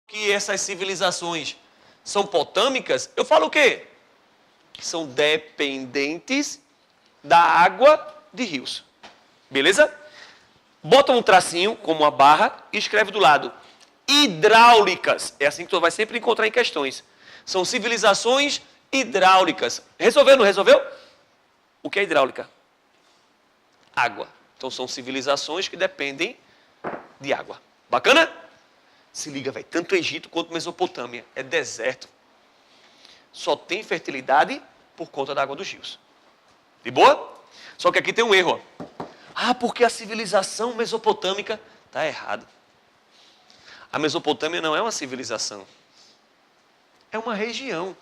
que essas civilizações são potâmicas, eu falo o quê? Que são dependentes da água de rios. Beleza? Bota um tracinho, como uma barra, e escreve do lado. Hidráulicas. É assim que tu vai sempre encontrar em questões. São civilizações hidráulicas. Resolveu, não resolveu? O que é hidráulica? Água. Então são civilizações que dependem de água. Bacana? Se liga, velho. Tanto Egito quanto Mesopotâmia. É deserto. Só tem fertilidade por conta da água dos rios. De boa? Só que aqui tem um erro. Ah, porque a civilização mesopotâmica está errada. A Mesopotâmia não é uma civilização. É uma região.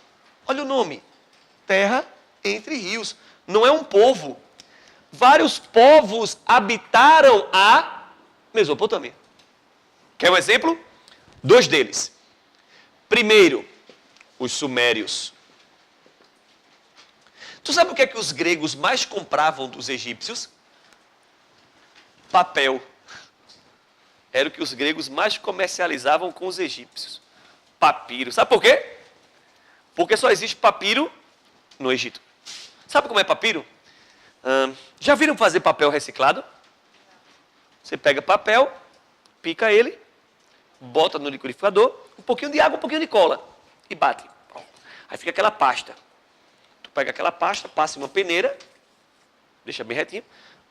Olha o nome. Terra entre rios. Não é um povo. Vários povos habitaram a Mesopotâmia. Quer um exemplo? 2 deles. Primeiro, os sumérios. Tu sabe o que é que os gregos mais compravam dos egípcios? Papel. Era o que os gregos mais comercializavam com os egípcios. Papiro. Sabe por quê? Porque só existe papiro no Egito. Sabe como é papiro? Já viram fazer papel reciclado? Você pega papel, pica ele, bota no liquidificador, um pouquinho de água, um pouquinho de cola e bate. Aí fica aquela pasta. Tu pega aquela pasta, passa em uma peneira, deixa bem retinho,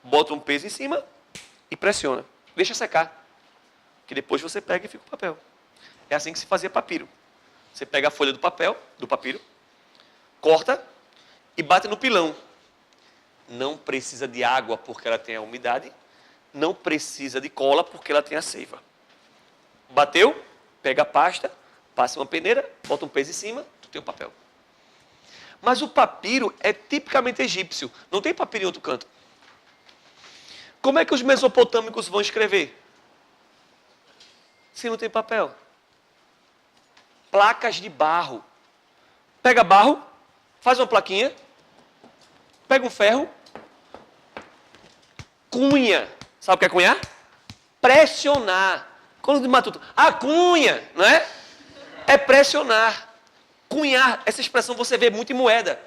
bota um peso em cima e pressiona. Deixa secar. Que depois você pega e fica o papel. É assim que se fazia papiro. Você pega a folha do papiro, corta e bate no pilão. Não precisa de água porque ela tem a umidade. Não precisa de cola porque ela tem a seiva. Bateu, pega a pasta, passa uma peneira, bota um peso em cima, tu tem o papel. Mas o papiro é tipicamente egípcio. Não tem papiro em outro canto. Como é que os mesopotâmicos vão escrever? Se não tem papel. Placas de barro. Pega barro, faz uma plaquinha, pega um ferro, cunha. Sabe o que é cunhar? Pressionar. Quando de matuto, cunha, não é? É pressionar. Cunhar, essa expressão você vê muito em moeda.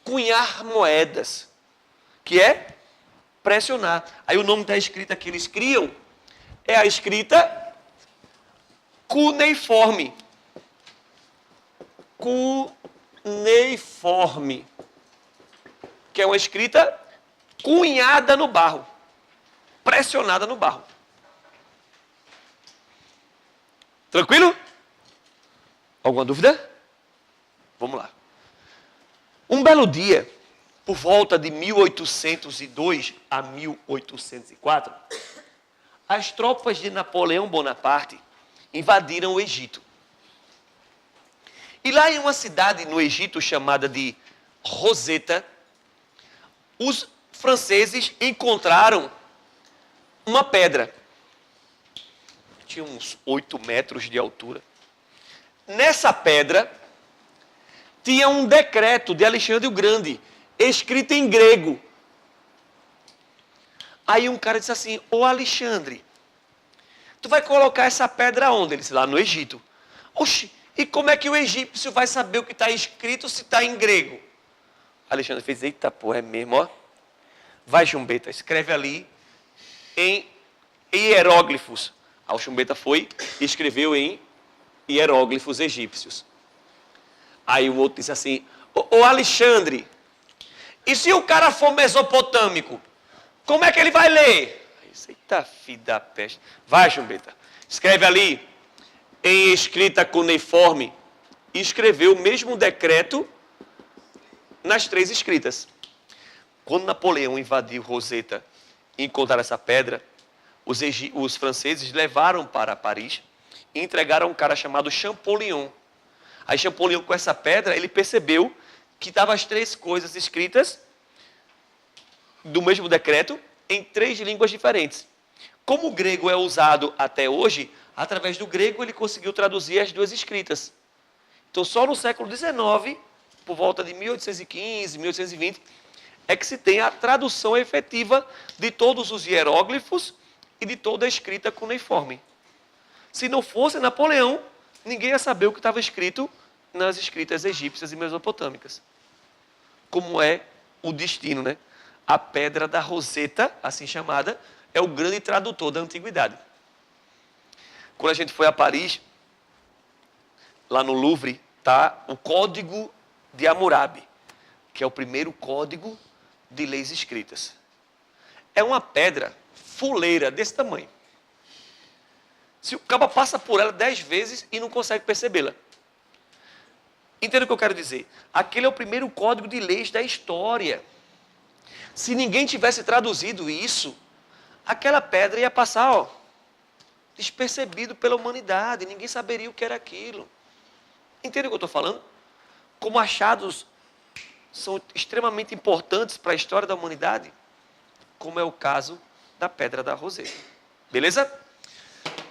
Cunhar moedas. Que é pressionar. Aí o nome da escrita que eles criam é a escrita cuneiforme. Cuneiforme. Que é uma escrita cunhada no barro. Pressionada no barro. Tranquilo? Alguma dúvida? Vamos lá. Um belo dia, por volta de 1802 a 1804, as tropas de Napoleão Bonaparte invadiram o Egito. E lá em uma cidade no Egito chamada de Roseta, os franceses encontraram uma pedra. Tinha uns 8 metros de altura. Nessa pedra, tinha um decreto de Alexandre o Grande, escrito em grego. Aí um cara disse assim, ô Alexandre, tu vai colocar essa pedra onde? Ele disse, lá no Egito. Oxi, e como é que o egípcio vai saber o que está escrito se está em grego? Alexandre fez, eita porra, é mesmo, ó. Vai, Chumbeta, escreve ali em hieróglifos. Aí o Chumbeta foi e escreveu em hieróglifos egípcios. Aí o outro disse assim, ô Alexandre, e se o cara for mesopotâmico, como é que ele vai ler? Eita, filho da peste. Vai, Chumbeta, escreve ali em escrita cuneiforme e escreveu o mesmo decreto nas 3 escritas. Quando Napoleão invadiu Roseta e encontraram essa pedra, os franceses levaram para Paris e entregaram a um cara chamado Champollion. Aí Champollion, com essa pedra, ele percebeu que estavam as 3 coisas escritas do mesmo decreto em 3 línguas diferentes. Como o grego é usado até hoje, através do grego ele conseguiu traduzir as 2 escritas. Então só no século XIX, por volta de 1815, 1820, é que se tem a tradução efetiva de todos os hieróglifos e de toda a escrita cuneiforme. Se não fosse Napoleão, ninguém ia saber o que estava escrito nas escritas egípcias e mesopotâmicas. Como é o destino, né? A pedra da Roseta, assim chamada, é o grande tradutor da antiguidade. Quando a gente foi a Paris, lá no Louvre, está o Código de Hammurabi, que é o primeiro código de leis escritas. É uma pedra fuleira desse tamanho. Se o cabo passa por ela 10 vezes e não consegue percebê-la. Entenda o que eu quero dizer? Aquele é o primeiro código de leis da história. Se ninguém tivesse traduzido isso, aquela pedra ia passar, despercebido pela humanidade. Ninguém saberia o que era aquilo. Entende o que eu estou falando? Como achados são extremamente importantes para a história da humanidade, como é o caso da Pedra da Roseta. Beleza?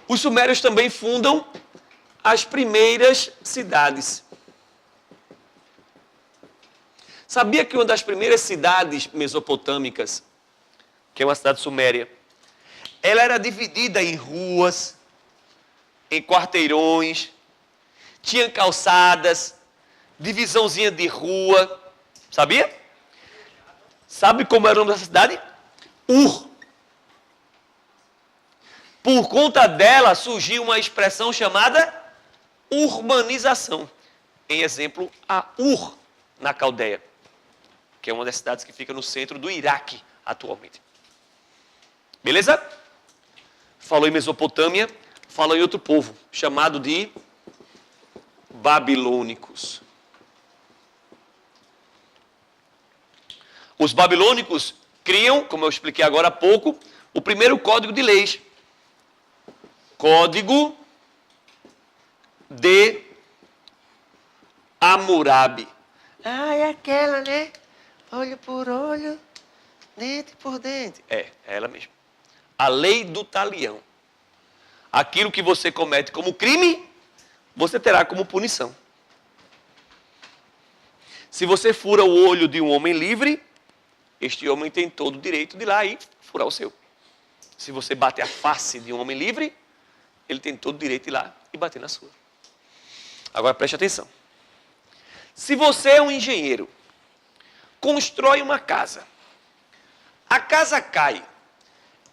Os sumérios também fundam as primeiras cidades. Sabia que uma das primeiras cidades mesopotâmicas, que é uma cidade suméria, ela era dividida em ruas, em quarteirões, tinha calçadas, divisãozinha de rua. Sabia? Sabe como era o nome dessa cidade? Ur. Por conta dela surgiu uma expressão chamada urbanização. Em exemplo, a Ur, na Caldeia, que é uma das cidades que fica no centro do Iraque atualmente. Beleza? Falou em Mesopotâmia, falou em outro povo, chamado de babilônicos. Os babilônicos criam, como eu expliquei agora há pouco, o primeiro código de leis. Código de Hammurabi. Ah, é aquela, né? Olho por olho, dente por dente. É ela mesmo. A lei do talião. Aquilo que você comete como crime, você terá como punição. Se você fura o olho de um homem livre, este homem tem todo o direito de ir lá e furar o seu. Se você bater a face de um homem livre, ele tem todo o direito de ir lá e bater na sua. Agora preste atenção. Se você é um engenheiro, constrói uma casa, a casa cai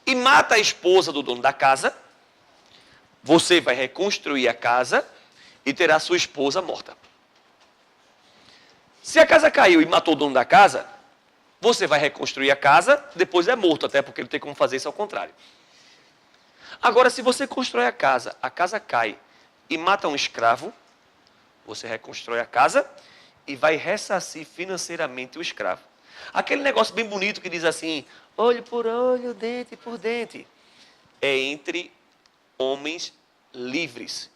e mata a esposa do dono da casa, você vai reconstruir a casa e terá sua esposa morta. Se a casa caiu e matou o dono da casa, você vai reconstruir a casa, depois é morto, até porque não tem como fazer isso ao contrário. Agora, se você constrói a casa cai e mata um escravo, você reconstrói a casa e vai ressarcir financeiramente o escravo. Aquele negócio bem bonito que diz assim, olho por olho, dente por dente. É entre homens livres.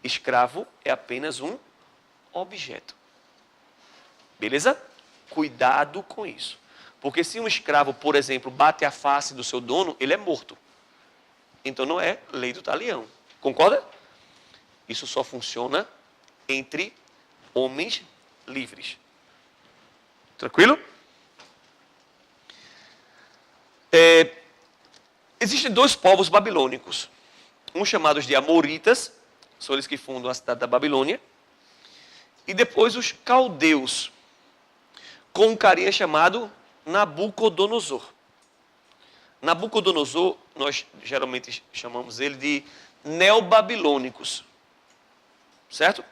Escravo é apenas um objeto. Beleza? Cuidado com isso. Porque se um escravo, por exemplo, bate a face do seu dono, ele é morto. Então não é lei do talião. Concorda? Isso só funciona entre homens livres. Tranquilo? Existem dois povos babilônicos. Uns chamados de Amoritas, são eles que fundam a cidade da Babilônia. E depois os caldeus, com um carinha chamado Nabucodonosor. Nabucodonosor, nós geralmente chamamos ele de neobabilônicos. Certo?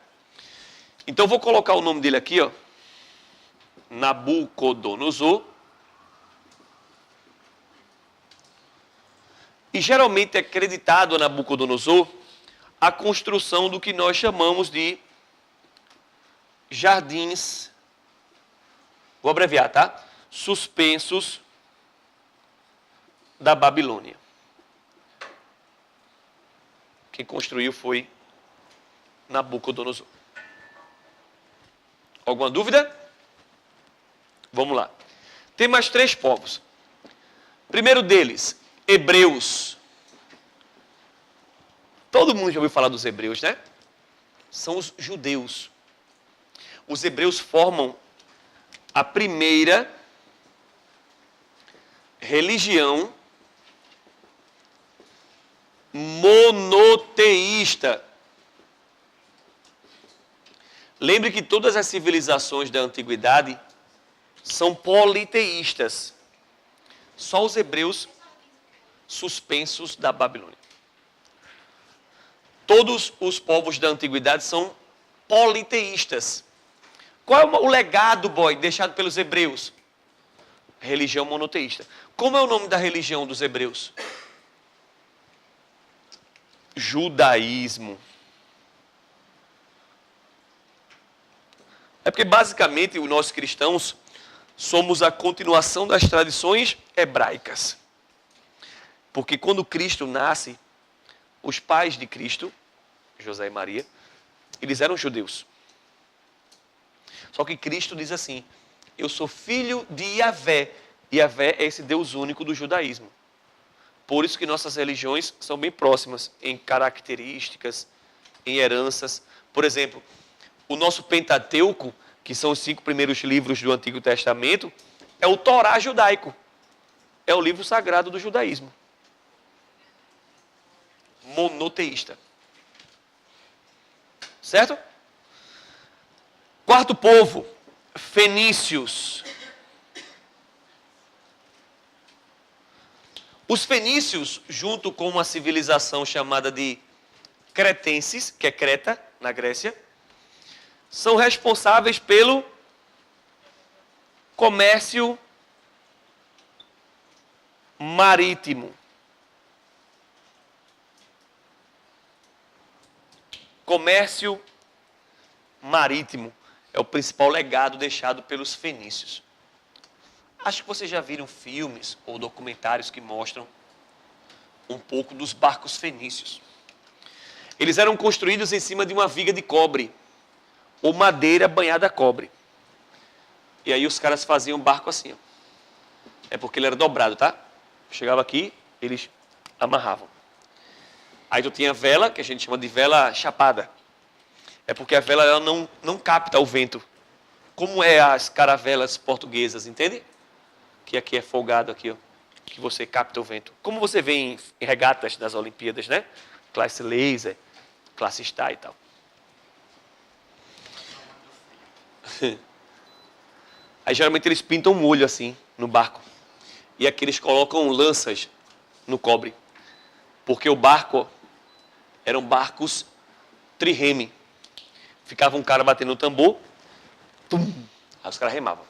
Então, eu vou colocar o nome dele aqui, ó. Nabucodonosor. E geralmente é acreditado a Nabucodonosor a construção do que nós chamamos de jardins, vou abreviar, tá? Suspensos da Babilônia. Quem construiu foi Nabucodonosor. Alguma dúvida? Vamos lá. Tem mais 3 povos. Primeiro deles, hebreus. Todo mundo já ouviu falar dos hebreus, né? São os judeus. Os hebreus formam a primeira religião monoteísta Lembre que todas as civilizações da antiguidade são politeístas. Só os hebreus suspensos da Babilônia. Todos os povos da antiguidade são politeístas. Qual é o legado, boy, deixado pelos hebreus? Religião monoteísta. Como é o nome da religião dos hebreus? Judaísmo. É porque basicamente nós cristãos somos a continuação das tradições hebraicas. Porque quando Cristo nasce, os pais de Cristo, José e Maria, eles eram judeus. Só que Cristo diz assim: eu sou filho de Yahvé. Yahvé é esse Deus único do judaísmo. Por isso que nossas religiões são bem próximas em características, em heranças. Por exemplo, o nosso Pentateuco, que são os 5 primeiros livros do Antigo Testamento, é o Torá judaico. É o livro sagrado do judaísmo. Monoteísta. Certo? Quarto povo, fenícios. Os fenícios, junto com uma civilização chamada de cretenses, que é Creta, na Grécia, são responsáveis pelo comércio marítimo. Comércio marítimo é o principal legado deixado pelos fenícios. Acho que vocês já viram filmes ou documentários que mostram um pouco dos barcos fenícios. Eles eram construídos em cima de uma viga de cobre, ou madeira banhada a cobre. E aí os caras faziam um barco assim, ó. É porque ele era dobrado, tá? Chegava aqui, eles amarravam. Aí tu tinha vela, que a gente chama de vela chapada. É porque a vela ela não capta o vento. Como é as caravelas portuguesas, entende? Que aqui é folgado aqui, ó. Que você capta o vento. Como você vê em regatas das Olimpíadas, né? Classe laser, classe star e tal. Aí geralmente eles pintam um olho assim no barco. E aqui eles colocam lanças no cobre. Porque o barco eram barcos trireme. Ficava um cara batendo no tambor. Tum, aí os caras remavam.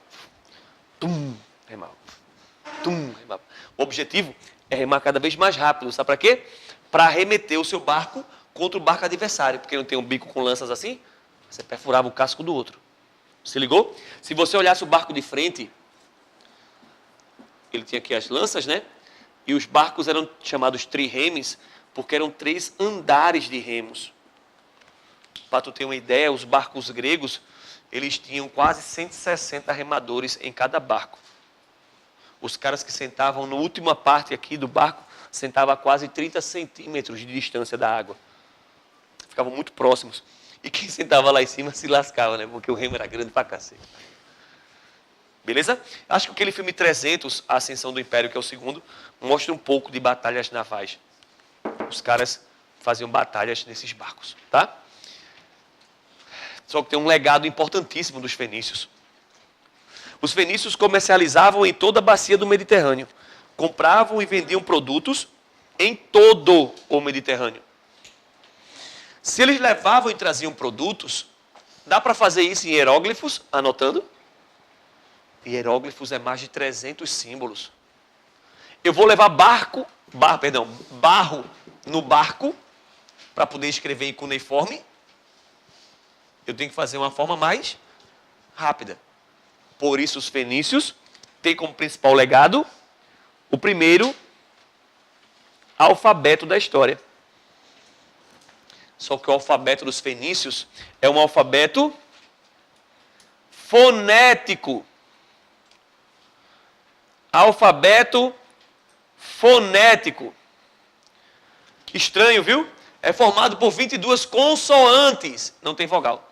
Tum, remavam. Tum, remavam. O objetivo é remar cada vez mais rápido. Sabe para quê? Para arremeter o seu barco contra o barco adversário. Porque não tem um bico com lanças assim, você perfurava o casco do outro. Se ligou? Se você olhasse o barco de frente, ele tinha aqui as lanças, né? E os barcos eram chamados triremes porque eram 3 andares de remos. Para tu ter uma ideia, os barcos gregos, eles tinham quase 160 remadores em cada barco. Os caras que sentavam na última parte aqui do barco, sentavam a quase 30 centímetros de distância da água. Ficavam muito próximos. E quem sentava lá em cima se lascava, né? Porque o remo era grande pra cacete. Beleza? Acho que aquele filme 300, A Ascensão do Império, que é o segundo, mostra um pouco de batalhas navais. Os caras faziam batalhas nesses barcos, tá? Só que tem um legado importantíssimo dos fenícios. Os fenícios comercializavam em toda a bacia do Mediterrâneo. Compravam e vendiam produtos em todo o Mediterrâneo. Se eles levavam e traziam produtos, dá para fazer isso em hieróglifos, anotando? Hieróglifos é mais de 300 símbolos. Eu vou levar barro no barco para poder escrever em cuneiforme. Eu tenho que fazer uma forma mais rápida. Por isso os fenícios têm como principal legado o primeiro alfabeto da história. Só que o alfabeto dos fenícios é um alfabeto fonético. Alfabeto fonético. Estranho, viu? É formado por 22 consoantes. Não tem vogal.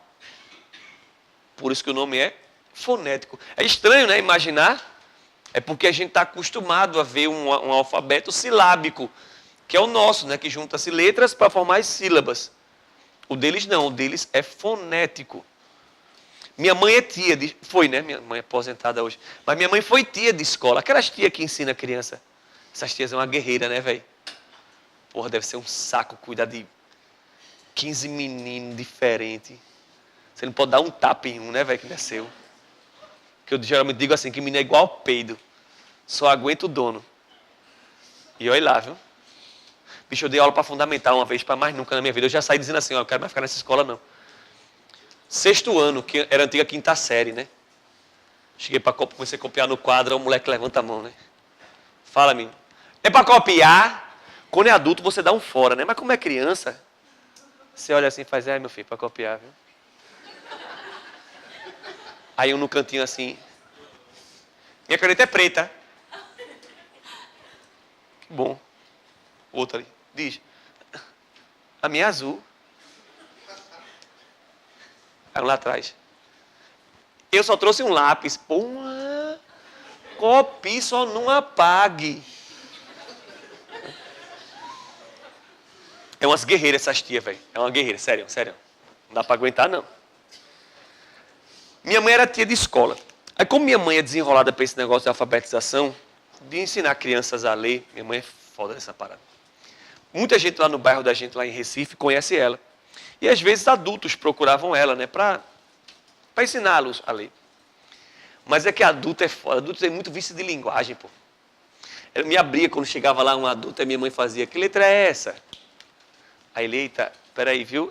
Por isso que o nome é fonético. É estranho, né? Imaginar. É porque a gente está acostumado a ver um alfabeto silábico, que é o nosso, né? Que junta-se letras para formar as sílabas. O deles não, o deles é fonético. Minha mãe é tia de... Foi, né? Minha mãe é aposentada hoje. Mas minha mãe foi tia de escola. Aquelas tias que ensinam a criança. Essas tias são uma guerreira, né, velho? Porra, deve ser um saco cuidar de 15 meninos diferentes. Você não pode dar um tapa em um, né, velho, que nasceu. Que eu geralmente digo assim, que menino é igual peido. Só aguenta o dono. E olha lá, viu? Bicho, eu dei aula para fundamental uma vez, para mais nunca na minha vida. Eu já saí dizendo assim, ó, eu quero mais ficar nessa escola, não. 6º ano, que era a antiga 5ª série, né? Cheguei para comecei a copiar no quadro, o moleque levanta a mão, né? Fala, menino. É para copiar? Quando é adulto, você dá um fora, né? Mas como é criança, você olha assim e faz, meu filho, para copiar, viu? Aí um no cantinho assim, minha caneta é preta. Que bom. Outro ali, diz, a minha é azul. Aí um lá atrás. Eu só trouxe um lápis. Pô, copie, só não apague. É umas guerreiras essas tias, velho. É uma guerreira, sério, sério. Não dá para aguentar, não. Minha mãe era tia de escola. Aí como minha mãe é desenrolada para esse negócio de alfabetização, de ensinar crianças a ler, minha mãe é foda nessa parada. Muita gente lá no bairro da gente, lá em Recife, conhece ela. E às vezes adultos procuravam ela, né, para ensiná-los a ler. Mas é que adulto é foda, adulto tem muito vício de linguagem, pô. Eu me abria quando chegava lá um adulto, e minha mãe fazia, que letra é essa? Aí ele, eita, peraí, viu?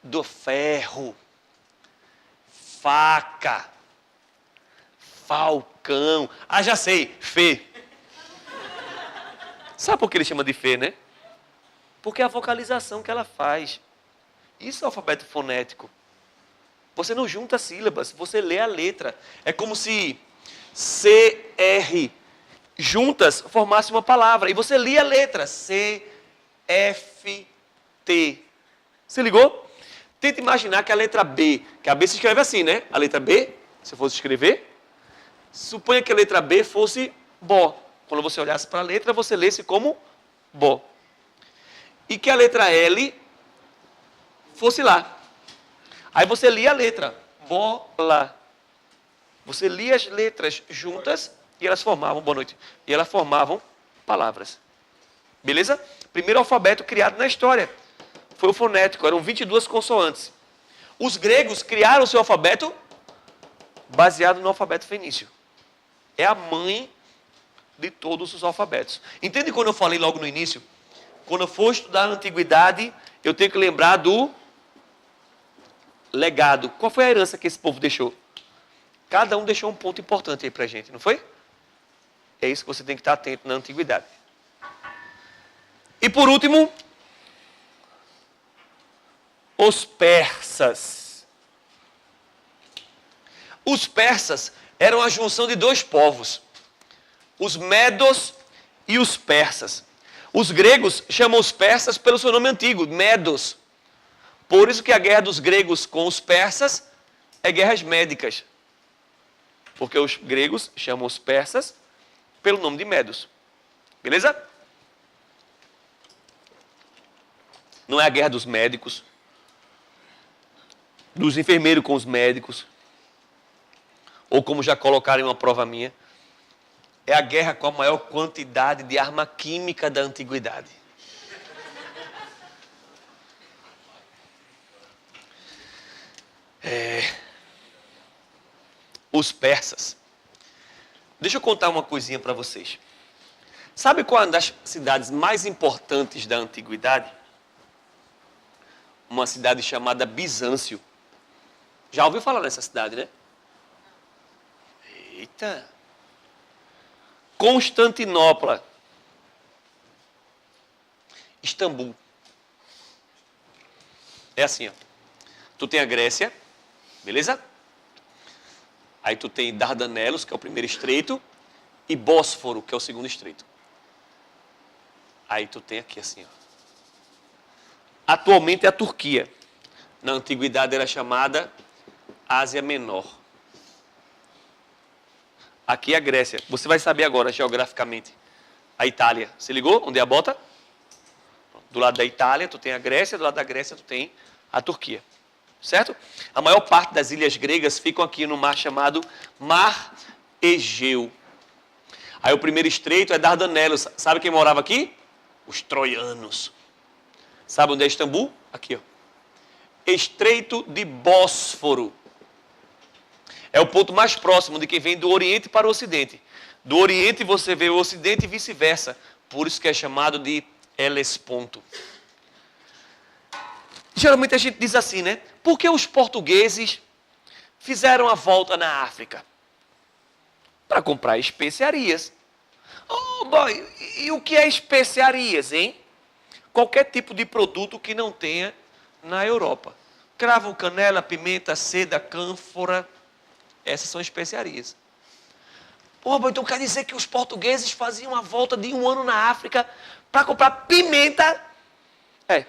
Do ferro, faca, falcão. Ah, já sei, fê. Sabe por que ele chama de fê, né? Porque é a vocalização que ela faz. Isso é o alfabeto fonético. Você não junta sílabas, você lê a letra. É como se CR juntas formasse uma palavra. E você lia a letra. CFT. Você ligou? Tenta imaginar que a letra B, que a B se escreve assim, né? A letra B, se eu fosse escrever, suponha que a letra B fosse Bó. Quando você olhasse para a letra, você lesse como Bó. E que a letra L fosse lá. Aí você lia a letra, bola. Você lia as letras juntas e elas formavam, boa noite, e elas formavam palavras. Beleza? Primeiro alfabeto criado na história. Foi o fonético, eram 22 consoantes. Os gregos criaram o seu alfabeto baseado no alfabeto fenício. É a mãe de todos os alfabetos. Entende quando eu falei logo no início? Quando eu for estudar a antiguidade, eu tenho que lembrar do legado. Qual foi a herança que esse povo deixou? Cada um deixou um ponto importante aí pra gente, não foi? É isso que você tem que estar atento na antiguidade. E por último, os persas. Os persas eram a junção de dois povos, os medos e os persas. Os gregos chamam os persas pelo seu nome antigo, medos. Por isso que a guerra dos gregos com os persas é guerras médicas. Porque os gregos chamam os persas pelo nome de medos. Beleza? Não é a guerra dos médicos, dos enfermeiros com os médicos, ou como já colocaram em uma prova minha, é a guerra com a maior quantidade de arma química da antiguidade. Os persas. Deixa eu contar uma coisinha para vocês. Sabe qual é uma das cidades mais importantes da antiguidade? Uma cidade chamada Bizâncio. Já ouviu falar nessa cidade, né? Eita! Constantinopla. Istambul. É assim, ó. Tu tem a Grécia, beleza? Aí tu tem Dardanelos, que é o primeiro estreito, e Bósforo, que é o segundo estreito. Aí tu tem aqui assim, ó. Atualmente é a Turquia. Na antiguidade era chamada Ásia Menor. Aqui é a Grécia. Você vai saber agora, geograficamente. A Itália. Se ligou? Onde é a bota? Do lado da Itália, tu tem a Grécia. Do lado da Grécia, tu tem a Turquia. Certo? A maior parte das ilhas gregas ficam aqui no mar chamado Mar Egeu. Aí o primeiro estreito é Dardanelos. Sabe quem morava aqui? Os troianos. Sabe onde é Istambul? Aqui, ó. Estreito de Bósforo. É o ponto mais próximo de quem vem do Oriente para o Ocidente. Do Oriente você vê o Ocidente e vice-versa. Por isso que é chamado de Helesponto. Geralmente a gente diz assim, né? Por que os portugueses fizeram a volta na África? Para comprar especiarias. Oh, boy, e o que é especiarias, hein? Qualquer tipo de produto que não tenha na Europa. Cravo, canela, pimenta, seda, cânfora. Essas são especiarias. Pô, boy, então quer dizer que os portugueses faziam a volta de 1 ano na África para comprar pimenta? É.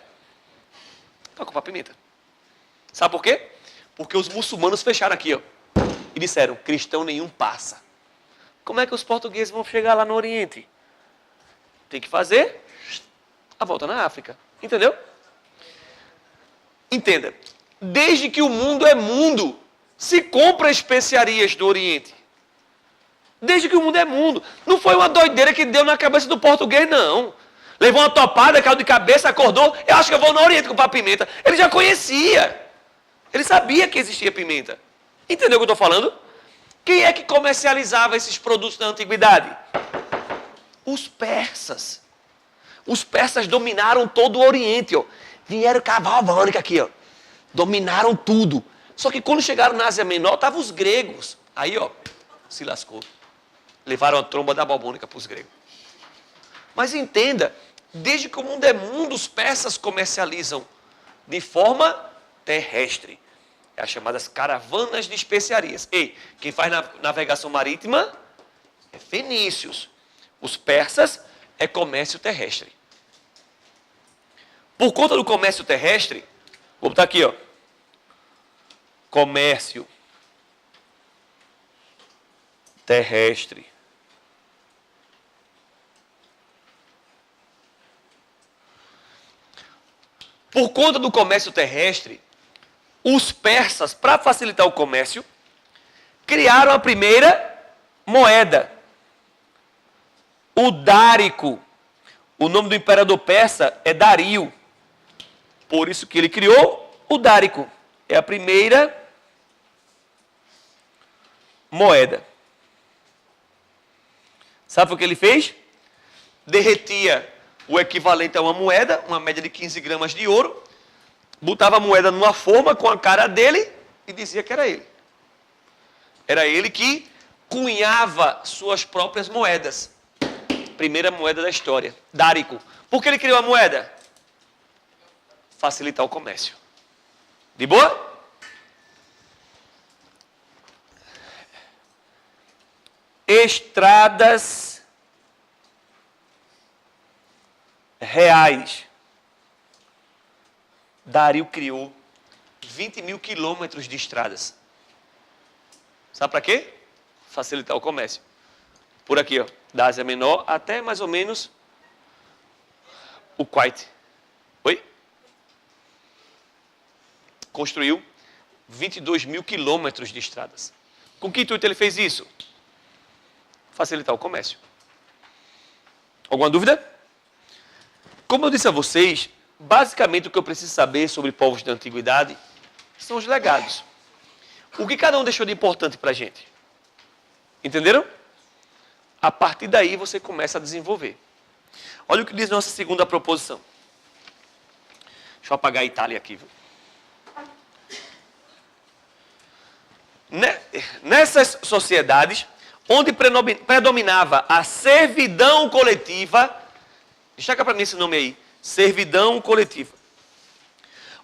Para comprar pimenta. Sabe por quê? Porque os muçulmanos fecharam aqui, ó. E disseram, cristão nenhum passa. Como é que os portugueses vão chegar lá no Oriente? Tem que fazer a volta na África. Entendeu? Entenda. Desde que o mundo é mundo, se compra especiarias do Oriente. Desde que o mundo é mundo. Não foi uma doideira que deu na cabeça do português, não. Levou uma topada, caiu de cabeça, acordou. Eu acho que eu vou no Oriente comprar pimenta. Ele já conhecia. Ele sabia que existia pimenta. Entendeu o que eu estou falando? Quem é que comercializava esses produtos na antiguidade? Os persas. Os persas dominaram todo o Oriente, ó. Vieram cavalvânica aqui, ó. Dominaram tudo. Só que quando chegaram na Ásia Menor, estavam os gregos. Aí, ó, se lascou. Levaram a tromba da babônica para os gregos. Mas entenda, desde que o mundo é mundo, os persas comercializam de forma terrestre. É as chamadas caravanas de especiarias. Ei, quem faz navegação marítima é fenícios. Os persas é comércio terrestre. Por conta do comércio terrestre, vou botar aqui, ó. Comércio terrestre. Por conta do comércio terrestre, os persas, para facilitar o comércio, criaram a primeira moeda, o dárico. O nome do imperador persa é Dario. Por isso que ele criou o dárico. É a primeira moeda. Sabe o que ele fez? Derretia o equivalente a uma moeda, uma média de 15 gramas de ouro, botava a moeda numa forma com a cara dele e dizia que era ele. Era ele que cunhava suas próprias moedas. Primeira moeda da história, dárico. Por que ele criou a moeda? Facilitar o comércio. De boa? Estradas reais. Dario criou 20 mil quilômetros de estradas. Sabe para quê? Facilitar o comércio. Por aqui, ó, da Ásia Menor até mais ou menos o Kuwait. Oi? Construiu 22 mil quilômetros de estradas. Com que intuito ele fez isso? Facilitar o comércio. Alguma dúvida? Como eu disse a vocês, basicamente o que eu preciso saber sobre povos da antiguidade são os legados. O que cada um deixou de importante para a gente. Entenderam? A partir daí você começa a desenvolver. Olha o que diz nossa segunda proposição. Deixa eu apagar a Itália aqui. Viu? Nessas sociedades, onde predominava a servidão coletiva, destaca para mim esse nome aí, servidão coletiva.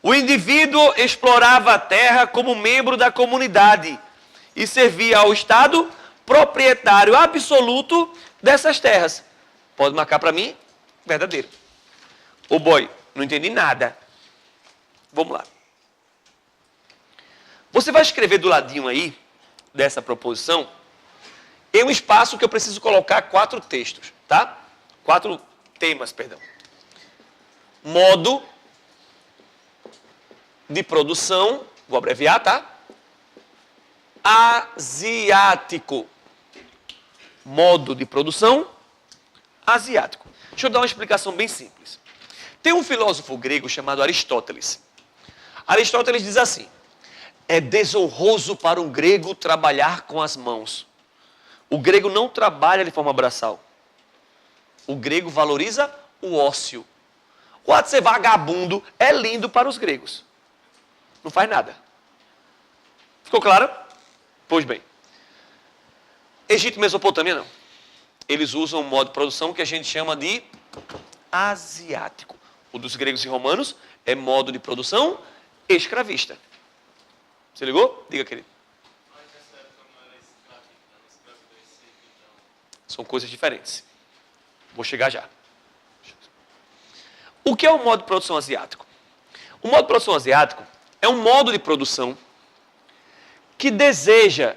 O indivíduo explorava a terra como membro da comunidade e servia ao Estado proprietário absoluto dessas terras. Pode marcar para mim? Verdadeiro. Ô boy, não entendi nada. Vamos lá. Você vai escrever do ladinho aí, dessa proposição, em um espaço que eu preciso colocar 4 textos, tá? 4 temas, perdão. Modo de produção, vou abreviar, tá? Asiático. Modo de produção asiático. Deixa eu dar uma explicação bem simples. Tem um filósofo grego chamado Aristóteles. Aristóteles diz assim: é desonroso para um grego trabalhar com as mãos. O grego não trabalha de forma braçal. O grego valoriza o ócio. O ato de ser vagabundo é lindo para os gregos. Não faz nada. Ficou claro? Pois bem. Egito e Mesopotâmia não. Eles usam um modo de produção que a gente chama de asiático. O dos gregos e romanos é modo de produção escravista. Você ligou? Diga, querido. São coisas diferentes. Vou chegar já. O que é o modo de produção asiático? O modo de produção asiático é um modo de produção que deseja,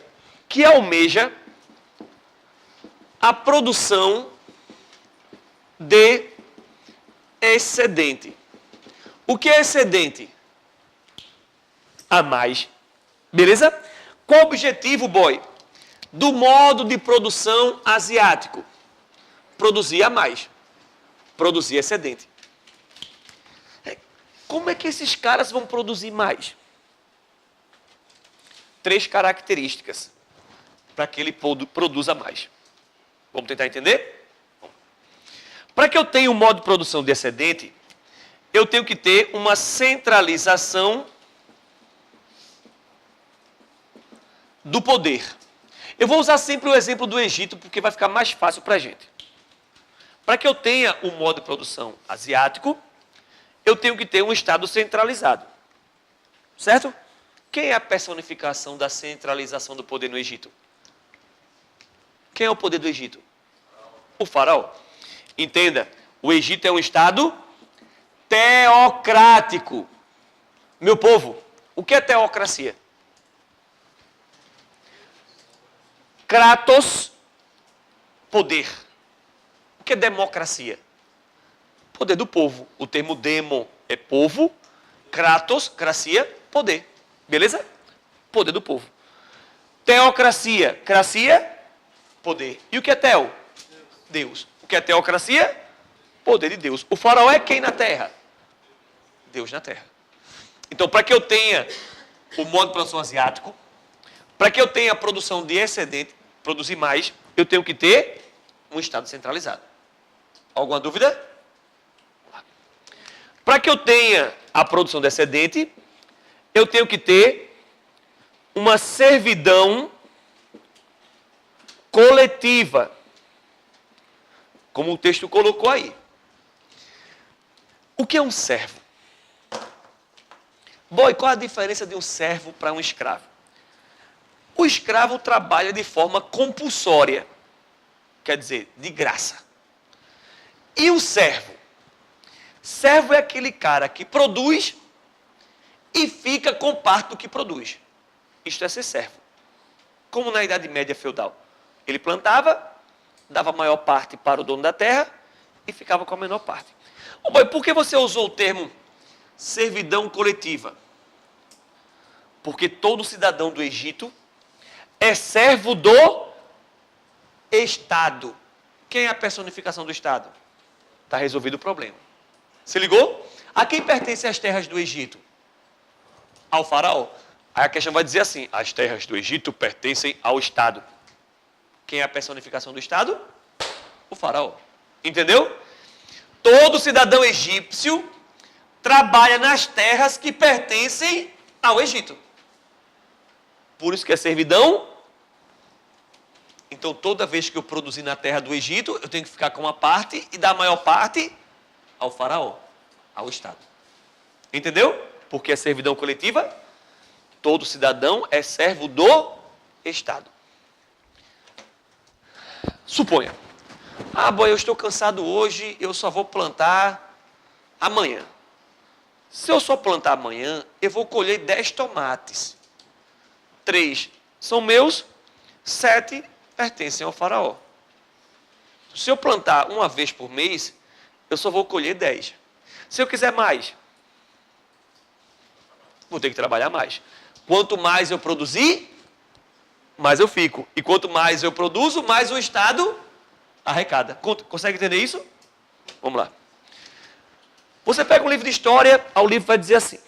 que almeja a produção de excedente. O que é excedente? A mais. Beleza? Qual o objetivo, boy, do modo de produção asiático? Produzir a mais. Produzir excedente. Como é que esses caras vão produzir mais? 3 características para que ele produza mais. Vamos tentar entender? Para que eu tenha um modo de produção de excedente, eu tenho que ter uma centralização do poder. Eu vou usar sempre o exemplo do Egito, porque vai ficar mais fácil para a gente. Para que eu tenha um modo de produção asiático, eu tenho que ter um Estado centralizado. Certo? Quem é a personificação da centralização do poder no Egito? Quem é o poder do Egito? O faraó. Entenda, o Egito é um Estado teocrático. Meu povo, o que é teocracia? Kratos, poder. O que é democracia? Poder do povo. O termo demo é povo, kratos, cracia, poder. Beleza? Poder do povo. Teocracia, cracia, poder. E o que é teo? Deus. O que é teocracia? Poder de Deus. O faraó é quem na terra? Deus na terra. Então, para que eu tenha o modo de produção asiático, para que eu tenha a produção de excedente, produzir mais, eu tenho que ter um Estado centralizado. Alguma dúvida? Para que eu tenha a produção de excedente, eu tenho que ter uma servidão coletiva, como o texto colocou aí. O que é um servo? Boy, qual a diferença de um servo para um escravo? O escravo trabalha de forma compulsória, quer dizer, de graça. E o servo? Servo é aquele cara que produz e fica com parte do que produz. Isto é ser servo. Como na Idade Média feudal. Ele plantava, dava a maior parte para o dono da terra e ficava com a menor parte. Oh, boy, por que você usou o termo servidão coletiva? Porque todo cidadão do Egito é servo do Estado. Quem é a personificação do Estado? Está resolvido o problema. Se ligou? A quem pertencem as terras do Egito? Ao faraó. Aí a questão vai dizer assim: as terras do Egito pertencem ao Estado. Quem é a personificação do Estado? O faraó. Entendeu? Todo cidadão egípcio trabalha nas terras que pertencem ao Egito. Por isso que é servidão. Então, toda vez que eu produzir na terra do Egito, eu tenho que ficar com uma parte e dar a maior parte ao faraó, ao Estado. Entendeu? Porque é servidão coletiva. Todo cidadão é servo do Estado. Suponha. Ah, boy, eu estou cansado hoje, eu só vou plantar amanhã. Se eu só plantar amanhã, eu vou colher 10 tomates. 3 são meus, 7 pertencem ao faraó. Se eu plantar uma vez por mês, eu só vou colher 10. Se eu quiser mais, vou ter que trabalhar mais. Quanto mais eu produzir, mais eu fico. E quanto mais eu produzo, mais o Estado arrecada. Consegue entender isso? Vamos lá. Você pega um livro de história, o livro vai dizer assim: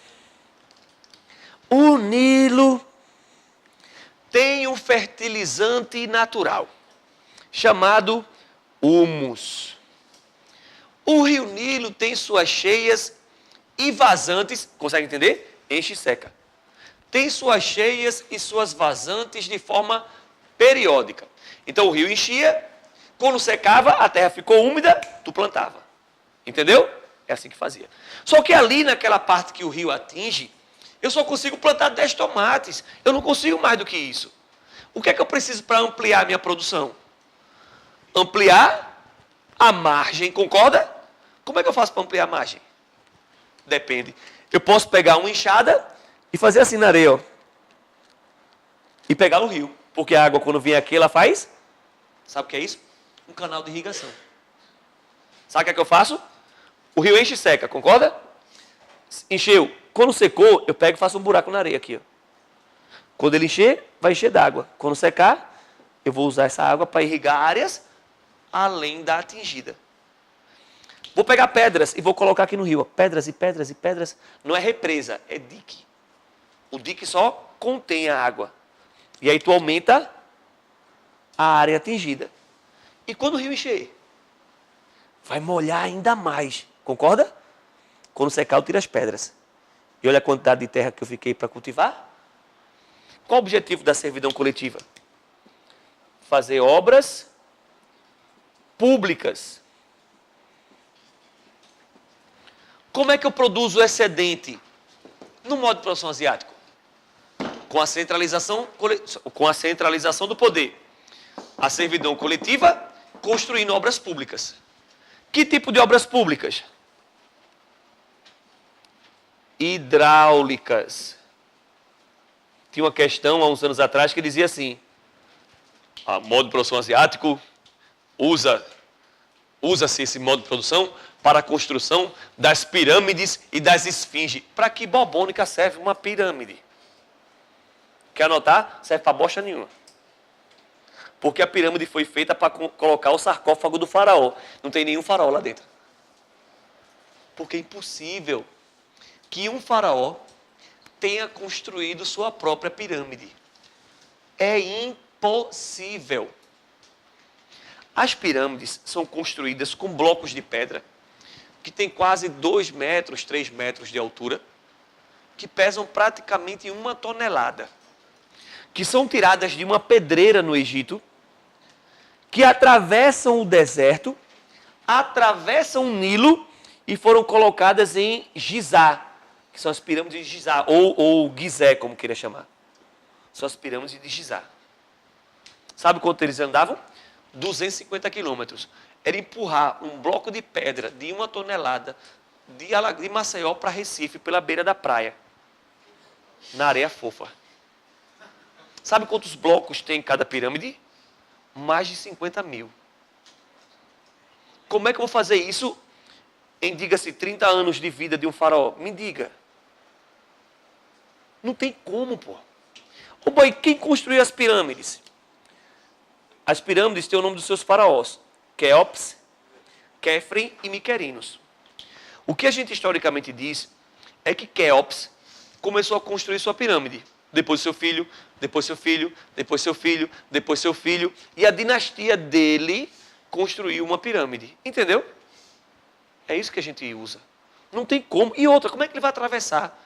o Nilo tem um fertilizante natural, chamado humus. O rio Nilo tem suas cheias e vazantes, consegue entender? Enche e seca. Tem suas cheias e suas vazantes de forma periódica. Então o rio enchia, quando secava, a terra ficou úmida, tu plantava. Entendeu? É assim que fazia. Só que ali naquela parte que o rio atinge, eu só consigo plantar 10 tomates. Eu não consigo mais do que isso. O que é que eu preciso para ampliar a minha produção? Ampliar a margem, concorda? Como é que eu faço para ampliar a margem? Depende. Eu posso pegar uma enxada e fazer assim na areia, ó. E pegar o rio. Porque a água, quando vem aqui, ela faz... Sabe o que é isso? Um canal de irrigação. Sabe o que é que eu faço? O rio enche e seca, concorda? Encheu. Quando secou, eu pego e faço um buraco na areia aqui, ó. Quando ele encher, vai encher d'água. Quando secar, eu vou usar essa água para irrigar áreas além da atingida. Vou pegar pedras e vou colocar aqui no rio, ó. Pedras e pedras e pedras. Não é represa, é dique. O dique só contém a água. E aí tu aumenta a área atingida. E quando o rio encher, vai molhar ainda mais. Concorda? Quando secar, eu tiro as pedras. E olha a quantidade de terra que eu fiquei para cultivar. Qual o objetivo da servidão coletiva? Fazer obras públicas. Como é que eu produzo o excedente no modo de produção asiático? Com a centralização do poder. A servidão coletiva construindo obras públicas. Que tipo de obras públicas? Hidráulicas. Tinha uma questão há uns anos atrás que dizia assim: a modo de produção asiático usa-se esse modo de produção para a construção das pirâmides e das esfinges. Para que bobônica serve uma pirâmide? Quer anotar? Serve para bosta nenhuma. Porque a pirâmide foi feita para colocar o sarcófago do faraó. Não tem nenhum faraó lá dentro. Porque é impossível que um faraó tenha construído sua própria pirâmide. É impossível. As pirâmides são construídas com blocos de pedra que tem quase 2 metros, 3 metros de altura, que pesam praticamente 1 tonelada, que são tiradas de uma pedreira no Egito, que atravessam o deserto, atravessam o Nilo e foram colocadas em Gizá, que são as pirâmides de Gizá, ou Gizé, como queira chamar. São as pirâmides de Gizá. Sabe quanto eles andavam? 250 quilômetros. Era empurrar um bloco de pedra de 1 tonelada de Maceió para Recife, pela beira da praia, na areia fofa. Sabe quantos blocos tem em cada pirâmide? Mais de 50 mil. Como é que eu vou fazer isso em, diga-se, 30 anos de vida de um faraó? Me diga. Não tem como, pô. Ô boy, quem construiu as pirâmides? As pirâmides têm o nome dos seus faraós: Quéops, Quéfren e Miquerinos. O que a gente historicamente diz é que Quéops começou a construir sua pirâmide. Depois seu filho, depois seu filho, depois seu filho, depois seu filho. E a dinastia dele construiu uma pirâmide. Entendeu? É isso que a gente usa. Não tem como. E outra, como é que ele vai atravessar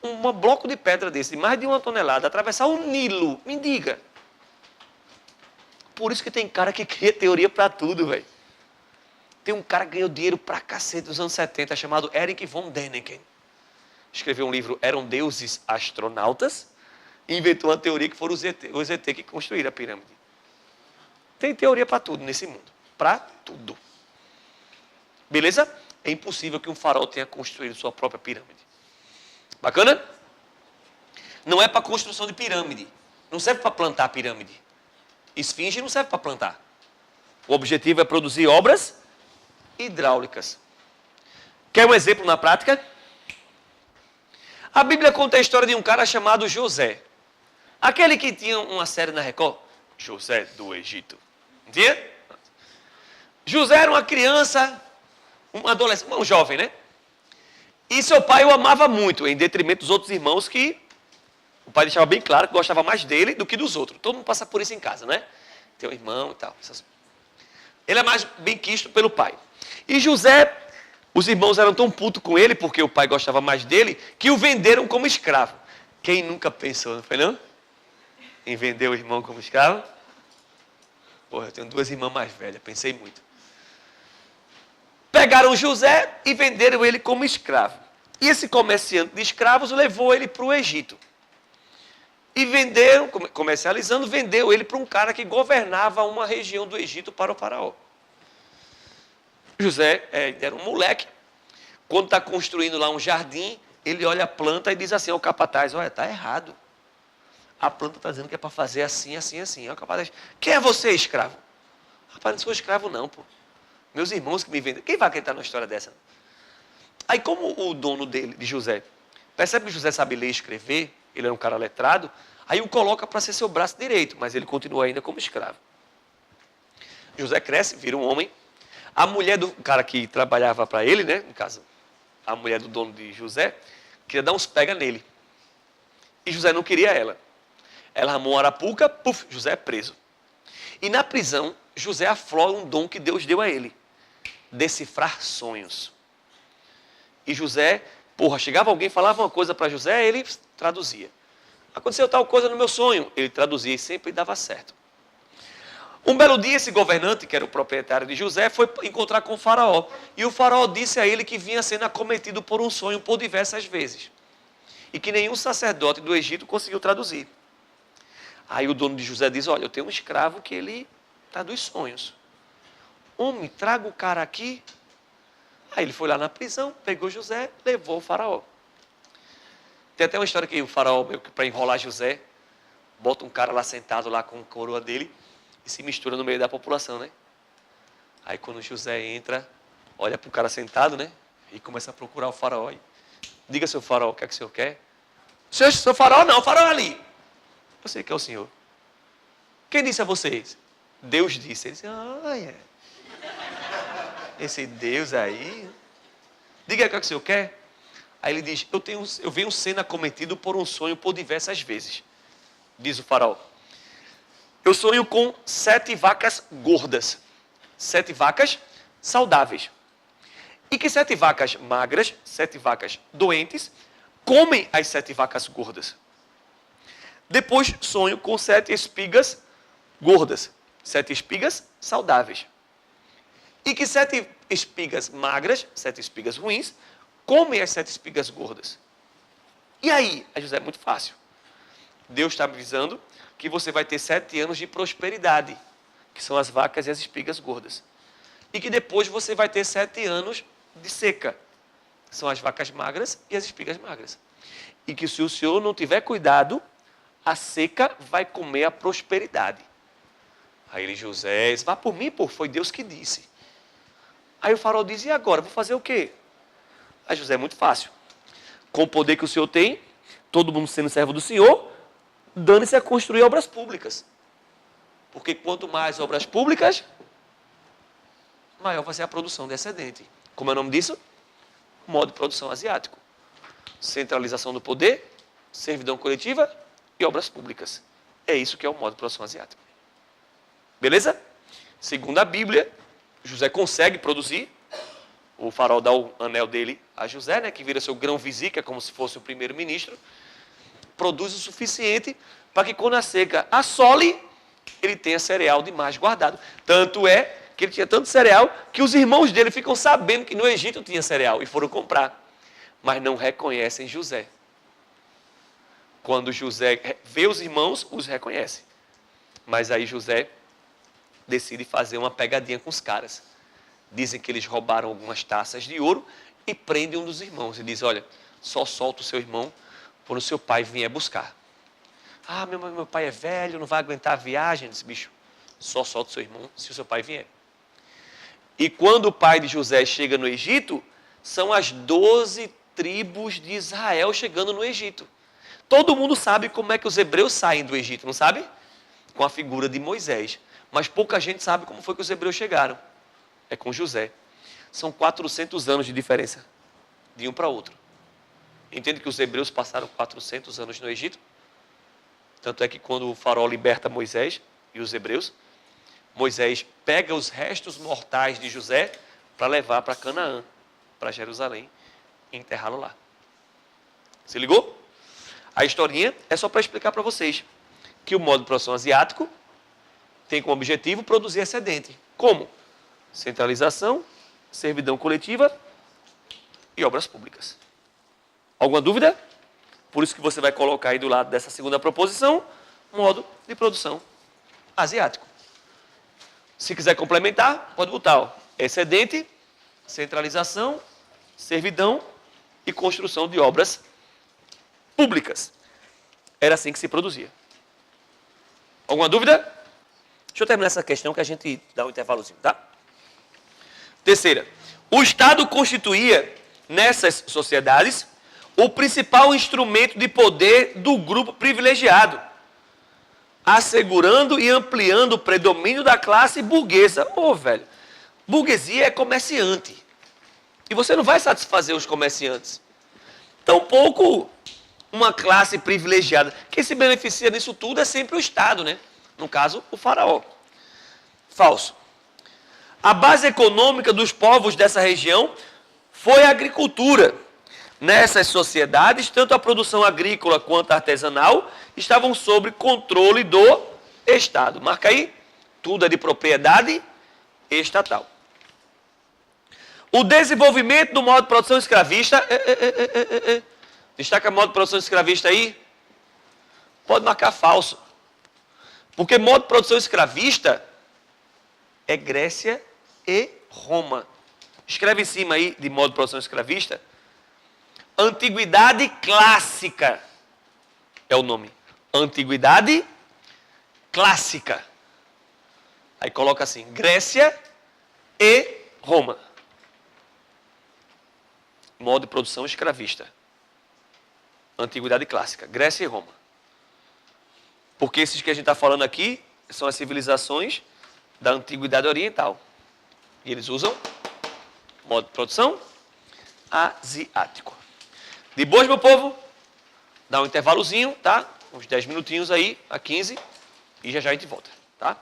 um bloco de pedra desse, de mais de 1 tonelada, atravessar o Nilo? Me diga. Por isso que tem cara que cria teoria para tudo, velho. Tem um cara que ganhou dinheiro pra cacete nos anos 70, chamado Erich von Däniken. Escreveu um livro, Eram Deuses Astronautas, e inventou uma teoria que foram os ET que construíram a pirâmide. Tem teoria para tudo nesse mundo. Para tudo. Beleza? É impossível que um faraó tenha construído sua própria pirâmide. Bacana? Não é para construção de pirâmide. Não serve para plantar pirâmide. Esfinge não serve para plantar. O objetivo é produzir obras hidráulicas. Quer um exemplo na prática? A Bíblia conta a história de um cara chamado José. Aquele que tinha uma série na Record, José do Egito. Entende? José era uma criança, um adolescente, um jovem, né? E seu pai o amava muito, em detrimento dos outros irmãos que o pai deixava bem claro que gostava mais dele do que dos outros. Todo mundo passa por isso em casa, né? Tem um irmão e tal. Ele é mais bem quisto pelo pai. E José, os irmãos eram tão putos com ele, porque o pai gostava mais dele, que o venderam como escravo. Quem nunca pensou, não foi não? Em vender o irmão como escravo? Porra, eu tenho 2 irmãs mais velhas, pensei muito. Pegaram José e venderam ele como escravo. E esse comerciante de escravos levou ele para o Egito. E venderam, comercializando, vendeu ele para um cara que governava uma região do Egito para o faraó. José era um moleque. Quando está construindo lá um jardim, ele olha a planta e diz assim ao capataz, olha, está errado. A planta está dizendo que é para fazer assim, assim, assim. Aí o capataz, quem é você, escravo? Rapaz, não sou escravo não, pô. Meus irmãos que me vendem. Quem vai acreditar numa história dessa? Aí como o dono dele, de José, percebe que José sabe ler e escrever, ele era um cara letrado, aí o coloca para ser seu braço direito, mas ele continua ainda como escravo. José cresce, vira um homem. A mulher do cara que trabalhava para ele, né, no caso, a mulher do dono de José, queria dar uns pega nele. E José não queria ela. Ela armou uma arapuca, puf, José é preso. E na prisão, José aflora um dom que Deus deu a ele. Decifrar sonhos. E José, chegava alguém, falava uma coisa para José, ele traduzia. Aconteceu tal coisa no meu sonho, ele traduzia e sempre dava certo. Um belo dia, esse governante, que era o proprietário de José, foi encontrar com o faraó. E o faraó disse a ele que vinha sendo acometido por um sonho por diversas vezes. E que nenhum sacerdote do Egito conseguiu traduzir. Aí o dono de José diz, olha, eu tenho um escravo que ele traduz sonhos. Homem, traga o cara aqui. Aí ele foi lá na prisão, pegou José, levou o faraó. Tem até uma história que o faraó, para enrolar José, bota um cara lá sentado lá com a coroa dele e se mistura no meio da população, né? Aí quando José entra, olha para o cara sentado, né? E começa a procurar o faraó. Diga, seu faraó, o que é que o senhor quer? Seu faraó não, o faraó é ali. Você que é o senhor. Quem disse a vocês? Deus disse. Ele disse, esse Deus aí. Diga o que é que o senhor quer. Aí ele diz, eu venho sendo acometido por um sonho por diversas vezes. Diz o faraó. Eu sonho com 7 vacas gordas. 7 vacas saudáveis. E que 7 vacas magras, 7 vacas doentes, comem as 7 vacas gordas. Depois sonho com 7 espigas gordas. 7 espigas saudáveis. E que 7 espigas magras, 7 espigas ruins, comem as 7 espigas gordas. E aí? A José, é muito fácil. Deus está avisando que você vai ter 7 anos de prosperidade, que são as vacas e as espigas gordas. E que depois você vai ter 7 anos de seca, que são as vacas magras e as espigas magras. E que se o senhor não tiver cuidado, a seca vai comer a prosperidade. Aí ele, José, vá por mim, pô, foi Deus que disse. Aí o faraó diz, e agora, vou fazer o quê? Aí José, é muito fácil. Com o poder que o senhor tem, todo mundo sendo servo do senhor, dane-se a construir obras públicas. Porque quanto mais obras públicas, maior vai ser a produção de excedente. Como é o nome disso? Modo de produção asiático. Centralização do poder, servidão coletiva e obras públicas. É isso que é o modo de produção asiático. Beleza? Segundo a Bíblia, José consegue produzir. O faraó dá o anel dele a José, né, que vira seu grão-vizir, que é como se fosse o primeiro-ministro. Produz o suficiente para que quando a seca assole, ele tenha cereal demais guardado. Tanto é que ele tinha tanto cereal que os irmãos dele ficam sabendo que no Egito tinha cereal e foram comprar. Mas não reconhecem José. Quando José vê os irmãos, os reconhece. Mas aí José decide fazer uma pegadinha com os caras. Dizem que eles roubaram algumas taças de ouro e prendem um dos irmãos. E diz, olha, só solta o seu irmão quando o seu pai vier buscar. Ah, meu pai é velho, não vai aguentar a viagem. Disse, bicho, só solta o seu irmão se o seu pai vier. E quando o pai de José chega no Egito, são as 12 tribos de Israel chegando no Egito. Todo mundo sabe como é que os hebreus saem do Egito, não sabe? Com a figura de Moisés. Mas pouca gente sabe como foi que os hebreus chegaram. É com José. São 400 anos de diferença de um para outro. Entende que os hebreus passaram 400 anos no Egito? Tanto é que quando o faraó liberta Moisés e os hebreus, Moisés pega os restos mortais de José para levar para Canaã, para Jerusalém, e enterrá-lo lá. Se ligou? A historinha é só para explicar para vocês que o modo de produção asiático tem como objetivo produzir excedente. Como? Centralização, servidão coletiva e obras públicas. Alguma dúvida? Por isso que você vai colocar aí do lado dessa segunda proposição, modo de produção asiático. Se quiser complementar, pode botar ó, excedente, centralização, servidão e construção de obras públicas. Era assim que se produzia. Alguma dúvida? Deixa eu terminar essa questão que a gente dá um intervalozinho, tá? Terceira. O Estado constituía, nessas sociedades, o principal instrumento de poder do grupo privilegiado, assegurando e ampliando o predomínio da classe burguesa. Ô, velho, burguesia é comerciante. E você não vai satisfazer os comerciantes. Tampouco uma classe privilegiada. Quem se beneficia disso tudo é sempre o Estado, né? No caso, o faraó. Falso. A base econômica dos povos dessa região foi a agricultura. Nessas sociedades, tanto a produção agrícola quanto a artesanal estavam sob controle do Estado. Marca aí, tudo é de propriedade estatal. O desenvolvimento do modo de produção escravista... Destaca o modo de produção escravista aí. Pode marcar falso. Porque modo de produção escravista é Grécia e Roma. Escreve em cima aí de modo de produção escravista. Antiguidade clássica é o nome. Antiguidade clássica. Aí coloca assim, Grécia e Roma. Modo de produção escravista. Antiguidade clássica, Grécia e Roma. Porque esses que a gente está falando aqui são as civilizações da Antiguidade Oriental. E eles usam modo de produção asiático. De boas, meu povo? Dá um intervalozinho, tá? Uns 10 minutinhos aí, a 15. E já já a gente volta, tá?